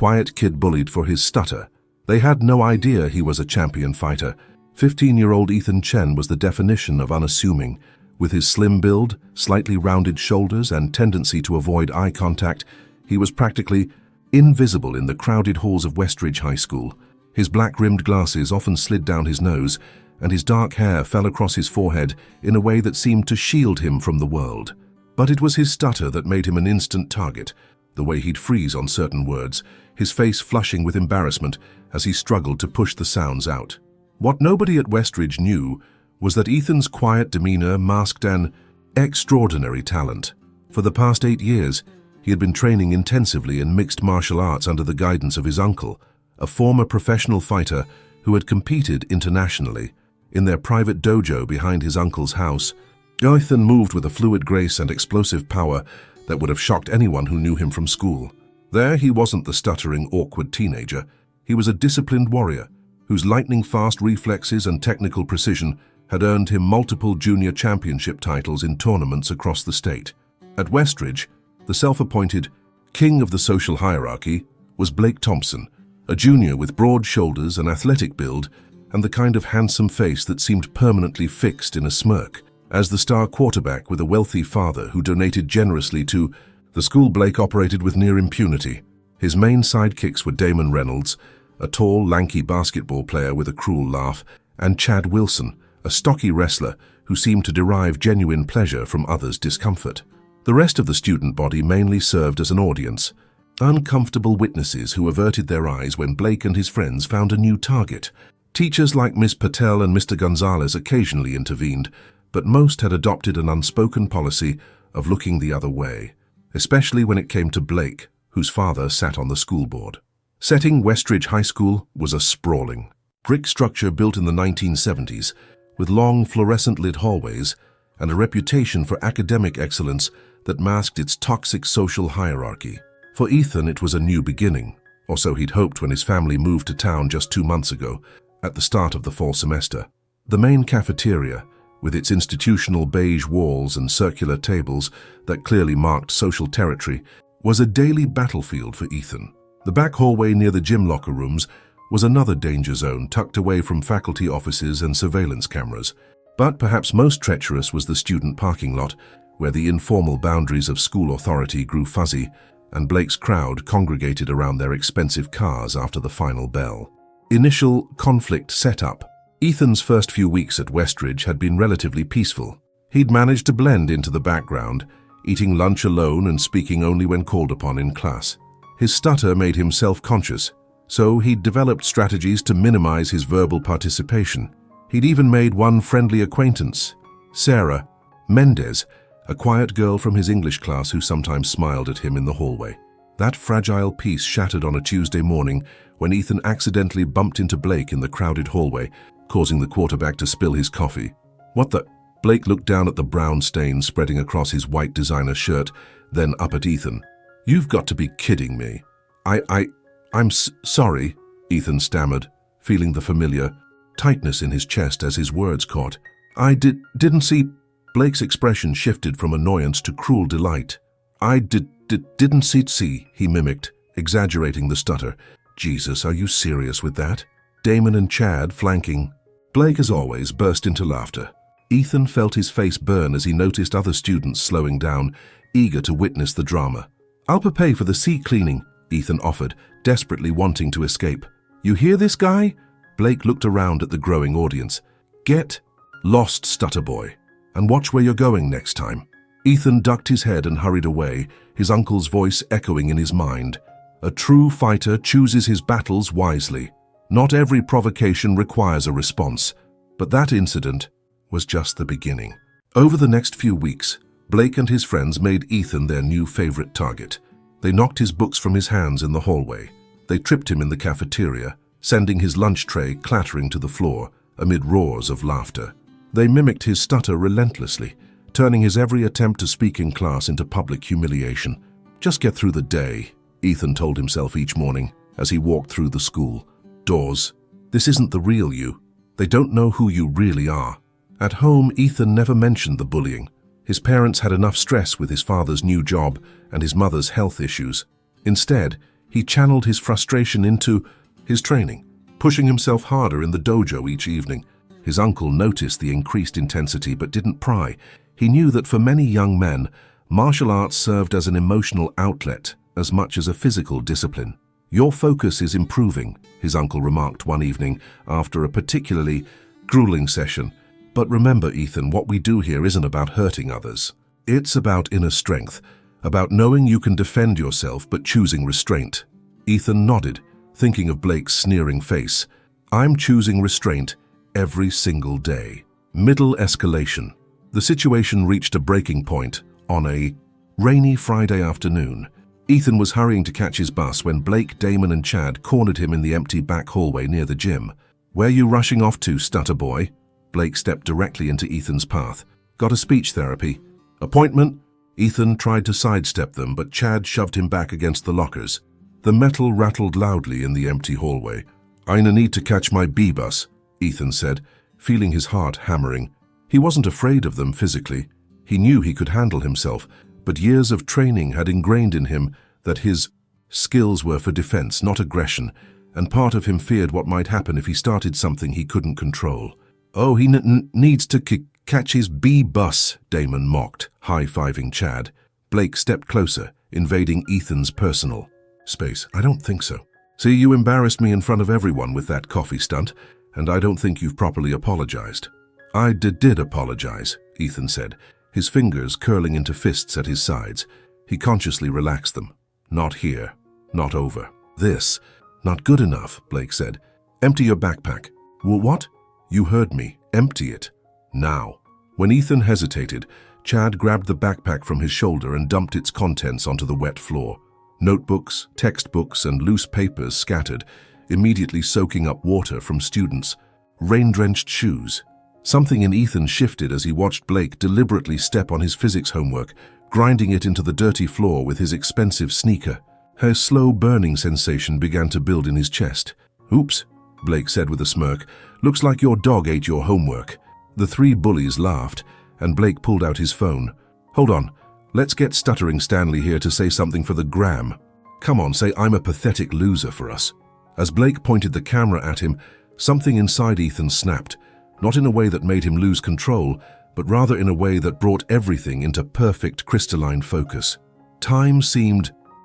quiet kid bullied for his stutter. They had no idea he was a champion fighter. 15-year-old Ethan Chen was the definition of unassuming. With his slim build, slightly rounded shoulders, and tendency to avoid eye contact, he was practically invisible in the crowded halls of Westridge High School. His black-rimmed glasses often slid down his nose, and his dark hair fell across his forehead in a way that seemed to shield him from the world. But it was his stutter that made him an instant target, the way he'd freeze on certain words, his face flushing with embarrassment as he struggled to push the sounds out. What nobody at Westridge knew was that Ethan's quiet demeanor masked an extraordinary talent. For the past 8 years, he had been training intensively in mixed martial arts under the guidance of his uncle, a former professional fighter who had competed internationally. In their private dojo behind his uncle's house, Ethan moved with a fluid grace and explosive power that would have shocked anyone who knew him from school. There, he wasn't the stuttering, awkward teenager. He was a disciplined warrior whose lightning-fast reflexes and technical precision had earned him multiple junior championship titles in tournaments across the state. At Westridge, the self-appointed king of the social hierarchy was Blake Thompson, a junior with broad shoulders, an athletic build, and the kind of handsome face that seemed permanently fixed in a smirk. As the star quarterback with a wealthy father who donated generously to the school, Blake operated with near impunity. His main sidekicks were Damon Reynolds, a tall, lanky basketball player with a cruel laugh, and Chad Wilson, a stocky wrestler who seemed to derive genuine pleasure from others' discomfort. The rest of the student body mainly served as an audience, uncomfortable witnesses who averted their eyes when Blake and his friends found a new target. Teachers like Miss Patel and Mr. Gonzalez occasionally intervened, but most had adopted an unspoken policy of looking the other way, especially when it came to Blake, whose father sat on the school board. Setting Westridge High School was a sprawling brick structure built in the 1970s, with long fluorescent-lit hallways and a reputation for academic excellence that masked its toxic social hierarchy. For Ethan, it was a new beginning, or so he'd hoped when his family moved to town just 2 months ago, at the start of the fall semester. The main cafeteria, with its institutional beige walls and circular tables that clearly marked social territory, was a daily battlefield for Ethan. The back hallway near the gym locker rooms was another danger zone tucked away from faculty offices and surveillance cameras. But perhaps most treacherous was the student parking lot, where the informal boundaries of school authority grew fuzzy, and Blake's crowd congregated around their expensive cars after the final bell. Initial conflict set up. Ethan's first few weeks at Westridge had been relatively peaceful. He'd managed to blend into the background, eating lunch alone and speaking only when called upon in class. His stutter made him self-conscious, so he'd developed strategies to minimize his verbal participation. He'd even made one friendly acquaintance, Sarah Mendez, a quiet girl from his English class who sometimes smiled at him in the hallway. That fragile peace shattered on a Tuesday morning when Ethan accidentally bumped into Blake in the crowded hallway, causing the quarterback to spill his coffee. "What the?" Blake looked down at the brown stain spreading across his white designer shirt, then up at Ethan. "You've got to be kidding me." I'm sorry," Ethan stammered, feeling the familiar tightness in his chest as his words caught. "I didn't see." Blake's expression shifted from annoyance to cruel delight. "I didn't see," he mimicked, exaggerating the stutter. "Jesus, are you serious with that?" Damon and Chad flanking. Blake, as always, burst into laughter. Ethan felt his face burn as he noticed other students slowing down, eager to witness the drama. "I'll pay for the seat cleaning," Ethan offered, desperately wanting to escape. "You hear this guy?" Blake looked around at the growing audience. "Get lost, stutter boy, and watch where you're going next time." Ethan ducked his head and hurried away, his uncle's voice echoing in his mind. A true fighter chooses his battles wisely. Not every provocation requires a response, but that incident was just the beginning. Over the next few weeks, Blake and his friends made Ethan their new favorite target. They knocked his books from his hands in the hallway. They tripped him in the cafeteria, sending his lunch tray clattering to the floor amid roars of laughter. They mimicked his stutter relentlessly, turning his every attempt to speak in class into public humiliation. "Just get through the day," Ethan told himself each morning as he walked through the school doors. "This isn't the real you. They don't know who you really are." At home, Ethan never mentioned the bullying. His parents had enough stress with his father's new job and his mother's health issues. Instead, He channeled his frustration into his training, pushing himself harder in the dojo each evening. His uncle noticed the increased intensity but didn't pry. He knew that for many young men, martial arts served as an emotional outlet as much as a physical discipline. "Your focus is improving," his uncle remarked one evening after a particularly grueling session. "But remember, Ethan, what we do here isn't about hurting others. It's about inner strength, about knowing you can defend yourself but choosing restraint." Ethan nodded, thinking of Blake's sneering face. "I'm choosing restraint every single day." Middle escalation. The situation reached a breaking point on a rainy Friday afternoon. Ethan was hurrying to catch his bus when Blake, Damon, and Chad cornered him in the empty back hallway near the gym. "Where you rushing off to, Stutter boy?" Blake stepped directly into Ethan's path. "Got a speech therapy appointment?" Ethan tried to sidestep them, but Chad shoved him back against the lockers. The metal rattled loudly in the empty hallway. "I need to catch my B-bus," Ethan said, feeling his heart hammering. He wasn't afraid of them physically. He knew he could handle himself, but years of training had ingrained in him that his skills were for defense, not aggression, and part of him feared what might happen if he started something he couldn't control. "Oh, he needs to catch his B-bus," Damon mocked, high-fiving Chad. Blake stepped closer, invading Ethan's personal space. "I don't think so. See, you embarrassed me in front of everyone with that coffee stunt, and I don't think you've properly apologized." "I did apologize," Ethan said, his fingers curling into fists at his sides. He consciously relaxed them. "Not here. Not over. This. Not good enough," Blake said. "Empty your backpack." "What?" "You heard me. Empty it. Now." When Ethan hesitated, Chad grabbed the backpack from his shoulder and dumped its contents onto the wet floor. Notebooks, textbooks, and loose papers scattered, immediately soaking up water from students. Rain-drenched shoes. Something in Ethan shifted as he watched Blake deliberately step on his physics homework, grinding it into the dirty floor with his expensive sneaker. A slow burning sensation began to build in his chest. "Oops," Blake said with a smirk. "Looks like your dog ate your homework." The three bullies laughed, and Blake pulled out his phone. "Hold on, let's get Stuttering Stanley here to say something for the gram. Come on, say I'm a pathetic loser for us." As Blake pointed the camera at him, something inside Ethan snapped. Not in a way that made him lose control, but rather in a way that brought everything into perfect crystalline focus. Time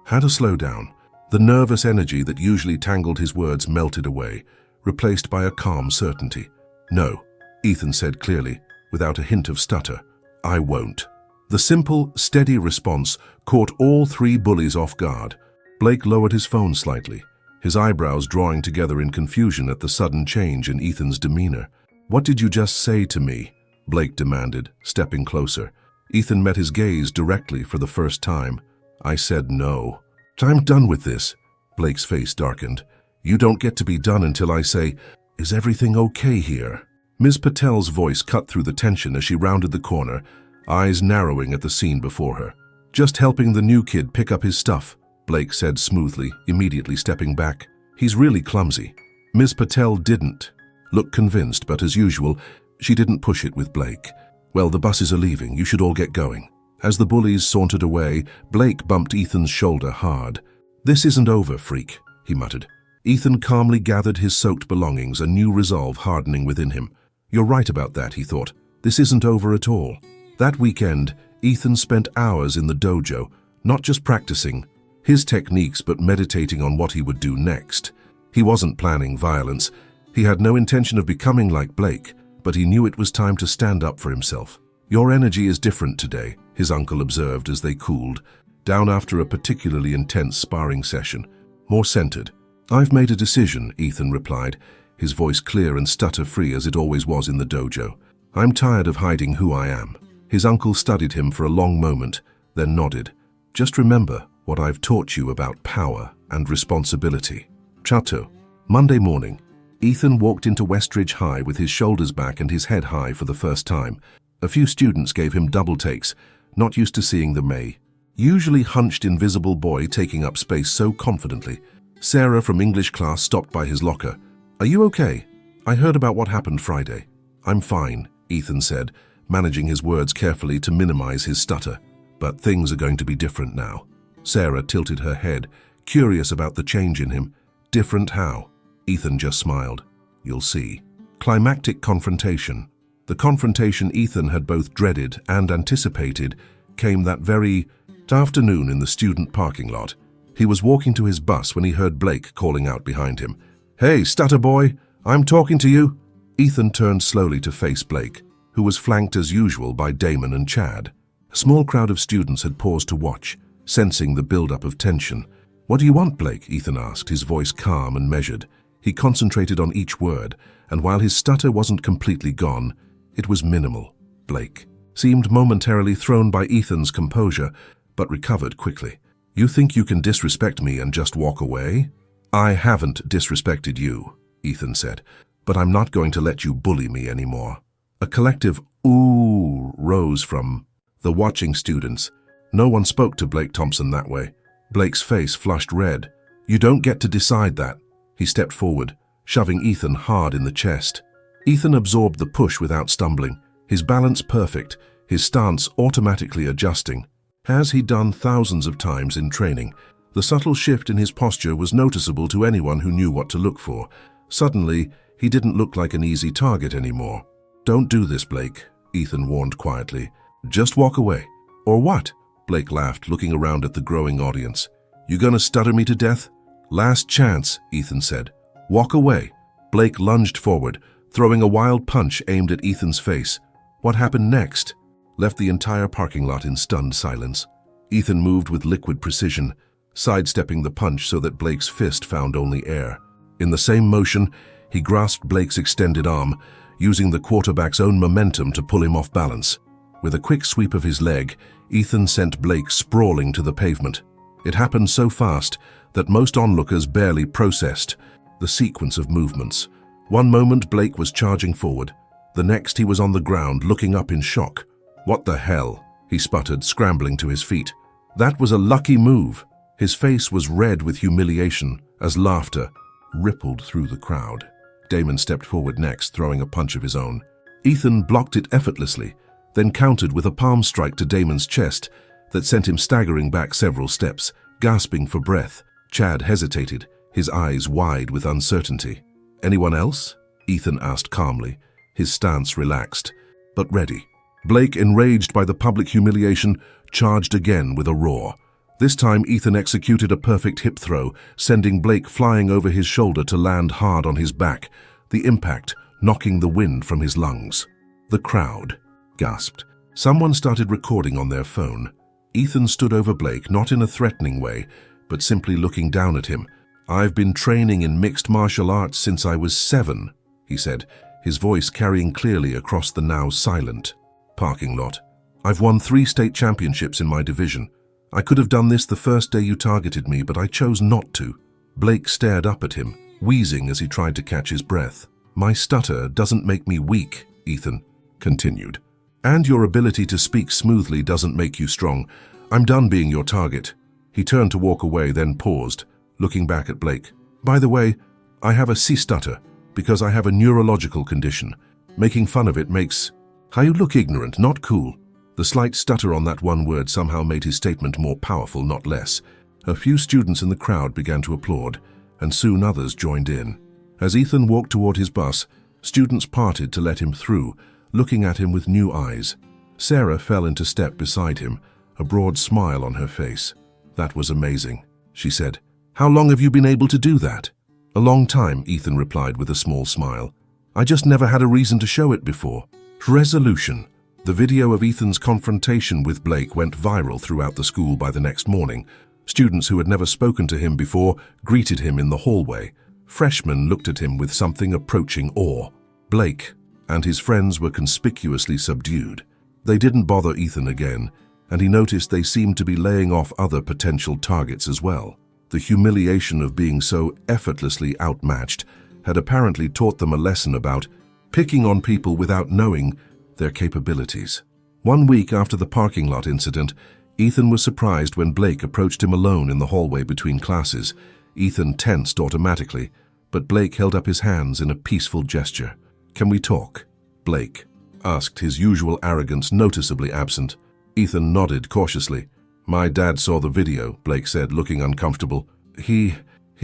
had to slow down. The nervous energy that usually tangled his words melted away, replaced by a calm certainty. "No," Ethan said clearly, without a hint of stutter. "I won't." The simple, steady response caught all three bullies off guard. Blake lowered his phone slightly, his eyebrows drawing together in confusion at the sudden change in Ethan's demeanor. "What did you just say to me?" Blake demanded, stepping closer. Ethan met his gaze directly for the first time. "I said no." "I'm done with this." Blake's face darkened. "You don't get to be done until I say, 'Is everything okay here?'" Ms. Patel's voice cut through the tension as she rounded the corner, eyes narrowing at the scene before her. "Just helping the new kid pick up his stuff," Blake said smoothly, immediately stepping back. "He's really clumsy." Ms. Patel didn't look convinced, but as usual, she didn't push it with Blake. "Well, the buses are leaving. You should all get going." As the bullies sauntered away, Blake bumped Ethan's shoulder hard. "This isn't over, freak," he muttered. Ethan calmly gathered his soaked belongings, a new resolve hardening within him. "You're right about that," he thought. "This isn't over at all." That weekend, Ethan spent hours in the dojo, not just practicing his techniques but meditating on what he would do next. He wasn't planning violence. He had no intention of becoming like Blake, but he knew it was time to stand up for himself. "Your energy is different today," his uncle observed as they cooled down after a particularly intense sparring session. "More centered." "I've made a decision," Ethan replied, his voice clear and stutter-free as it always was in the dojo. "I'm tired of hiding who I am." His uncle studied him for a long moment, then nodded. "Just remember what I've taught you about power and responsibility." Chateau. Monday morning, Ethan walked into Westridge High with his shoulders back and his head high for the first time. A few students gave him double takes, not used to seeing the usually hunched invisible boy taking up space so confidently. Sarah from English class stopped by his locker. "Are you okay? I heard about what happened Friday." "I'm fine," Ethan said, managing his words carefully to minimize his stutter. "But things are going to be different now." Sarah tilted her head, curious about the change in him. Different how? Ethan just smiled. You'll see. Climactic confrontation. The confrontation Ethan had both dreaded and anticipated came that very afternoon in the student parking lot. He was walking to his bus when he heard Blake calling out behind him. "Hey, Stutter boy, I'm talking to you." Ethan turned slowly to face Blake, who was flanked as usual by Damon and Chad. A small crowd of students had paused to watch, sensing the build-up of tension. "What do you want, Blake?" Ethan asked, his voice calm and measured. He concentrated on each word, and while his stutter wasn't completely gone, it was minimal. Blake seemed momentarily thrown by Ethan's composure, but recovered quickly. "You think you can disrespect me and just walk away?" "I haven't disrespected you," Ethan said, "but I'm not going to let you bully me anymore." A collective "ooh" rose from the watching students. No one spoke to Blake Thompson that way. Blake's face flushed red. "You don't get to decide that." He stepped forward, shoving Ethan hard in the chest. Ethan absorbed the push without stumbling, his balance perfect, his stance automatically adjusting. As he'd done thousands of times in training, the subtle shift in his posture was noticeable to anyone who knew what to look for. Suddenly, he didn't look like an easy target anymore. "Don't do this, Blake," Ethan warned quietly. "Just walk away." "Or what?" Blake laughed, looking around at the growing audience. "You gonna stutter me to death?" "Last chance," Ethan said. "Walk away." Blake lunged forward, throwing a wild punch aimed at Ethan's face. What happened next left the entire parking lot in stunned silence. Ethan moved with liquid precision, sidestepping the punch so that Blake's fist found only air. In the same motion, he grasped Blake's extended arm, using the quarterback's own momentum to pull him off balance. With a quick sweep of his leg, Ethan sent Blake sprawling to the pavement. It happened so fast that most onlookers barely processed the sequence of movements. One moment Blake was charging forward. The next he was on the ground, looking up in shock. "What the hell?" he sputtered, scrambling to his feet. "That was a lucky move." His face was red with humiliation as laughter rippled through the crowd. Damon stepped forward next, throwing a punch of his own. Ethan blocked it effortlessly, then countered with a palm strike to Damon's chest that sent him staggering back several steps, gasping for breath. Chad hesitated, his eyes wide with uncertainty. "Anyone else?" Ethan asked calmly, his stance relaxed, but ready. Blake, enraged by the public humiliation, charged again with a roar. This time Ethan executed a perfect hip throw, sending Blake flying over his shoulder to land hard on his back, the impact knocking the wind from his lungs. The crowd gasped. Someone started recording on their phone. Ethan stood over Blake, not in a threatening way, but simply looking down at him. "I've been training in mixed martial arts since I was 7, he said, his voice carrying clearly across the now silent parking lot. "I've won 3 state championships in my division. I could have done this the first day you targeted me, but I chose not to." Blake stared up at him, wheezing as he tried to catch his breath. "My stutter doesn't make me weak," Ethan continued. "And your ability to speak smoothly doesn't make you strong. I'm done being your target." He turned to walk away, then paused, looking back at Blake. "By the way, I have a C-stutter because I have a neurological condition. Making fun of it makes... How you look ignorant, not cool." The slight stutter on that one word somehow made his statement more powerful, not less. A few students in the crowd began to applaud, and soon others joined in. As Ethan walked toward his bus, students parted to let him through, looking at him with new eyes. Sarah fell into step beside him, a broad smile on her face. "That was amazing," she said. "How long have you been able to do that?" "A long time," Ethan replied with a small smile. "I just never had a reason to show it before." Resolution. The video of Ethan's confrontation with Blake went viral throughout the school by the next morning. Students who had never spoken to him before greeted him in the hallway. Freshmen looked at him with something approaching awe. Blake and his friends were conspicuously subdued. They didn't bother Ethan again, and he noticed they seemed to be laying off other potential targets as well. The humiliation of being so effortlessly outmatched had apparently taught them a lesson about picking on people without knowing their capabilities. 1 week after the parking lot incident, Ethan was surprised when Blake approached him alone in the hallway between classes. Ethan tensed automatically, but Blake held up his hands in a peaceful gesture. "Can we talk?" Blake asked, his usual arrogance noticeably absent. Ethan nodded cautiously. "My dad saw the video," Blake said, looking uncomfortable. He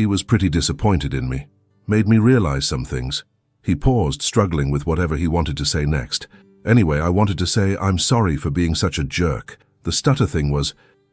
was pretty disappointed in me. Made me realize some things. He paused, struggling with whatever he wanted to say next. Anyway, I wanted to say I'm sorry for being such a jerk. The stutter thing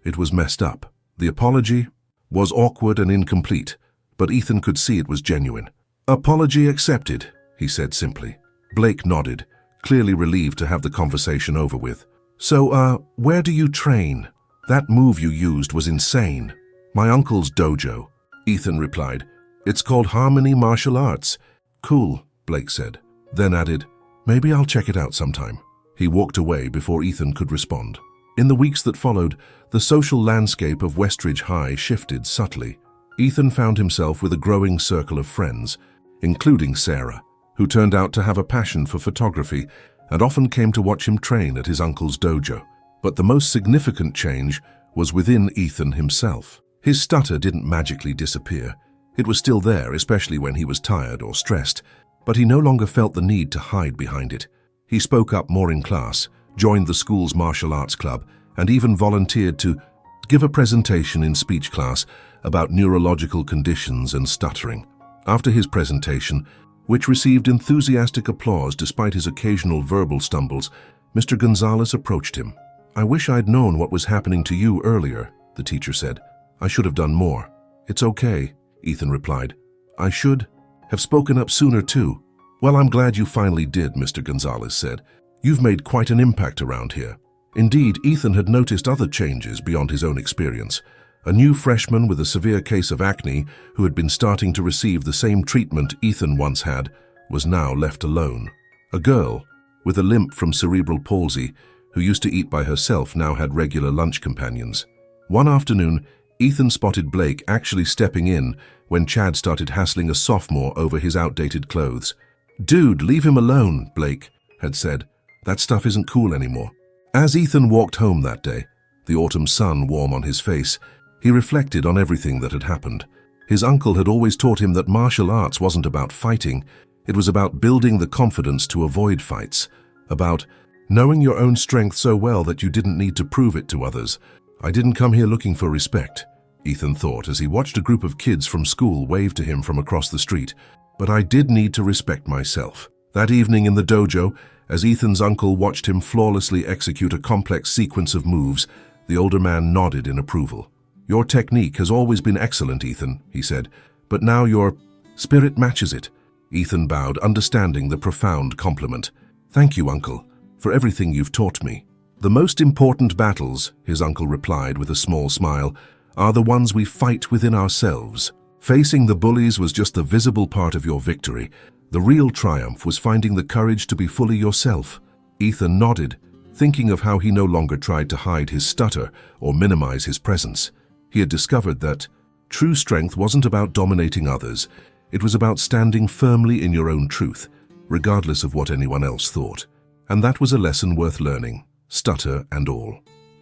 it was messed up. The apology was awkward and incomplete, but Ethan could see it was genuine. Apology accepted, he said simply. Blake nodded, clearly relieved to have the conversation over with. So, where do you train? That move you used was insane. My uncle's dojo, Ethan replied. It's called Harmony Martial Arts. Cool, Blake said, then added, maybe I'll check it out sometime. He walked away before Ethan could respond. In the weeks that followed, the social landscape of Westridge High shifted subtly. Ethan found himself with a growing circle of friends, including Sarah, who turned out to have a passion for photography and often came to watch him train at his uncle's dojo. But the most significant change was within Ethan himself. His stutter didn't magically disappear. It was still there, especially when he was tired or stressed, but he no longer felt the need to hide behind it. He spoke up more in class, joined the school's martial arts club, and even volunteered to give a presentation in speech class about neurological conditions and stuttering. After his presentation, which received enthusiastic applause despite his occasional verbal stumbles, Mr. Gonzalez approached him. I wish I'd known what was happening to you earlier, the teacher said. I should have done more. It's okay, Ethan replied. I should have spoken up sooner too. Well, I'm glad you finally did, Mr. Gonzalez said. You've made quite an impact around here. Indeed, Ethan had noticed other changes beyond his own experience. A new freshman with a severe case of acne, who had been starting to receive the same treatment Ethan once had, was now left alone. A girl, with a limp from cerebral palsy, who used to eat by herself, now had regular lunch companions. One afternoon, Ethan spotted Blake actually stepping in when Chad started hassling a sophomore over his outdated clothes. Dude, leave him alone, Blake had said. That stuff isn't cool anymore. As Ethan walked home that day, the autumn sun warm on his face, he reflected on everything that had happened. His uncle had always taught him that martial arts wasn't about fighting. It was about building the confidence to avoid fights, about knowing your own strength so well that you didn't need to prove it to others. I didn't come here looking for respect, Ethan thought as he watched a group of kids from school wave to him from across the street. But I did need to respect myself. That evening in the dojo, as Ethan's uncle watched him flawlessly execute a complex sequence of moves, the older man nodded in approval. Your technique has always been excellent, Ethan, he said, but now your spirit matches it. Ethan bowed, understanding the profound compliment. Thank you, uncle, for everything you've taught me. The most important battles, his uncle replied with a small smile, are the ones we fight within ourselves. Facing the bullies was just the visible part of your victory. The real triumph was finding the courage to be fully yourself. Ethan nodded, thinking of how he no longer tried to hide his stutter or minimize his presence. He had discovered that true strength wasn't about dominating others. It was about standing firmly in your own truth, regardless of what anyone else thought. And that was a lesson worth learning, stutter and all.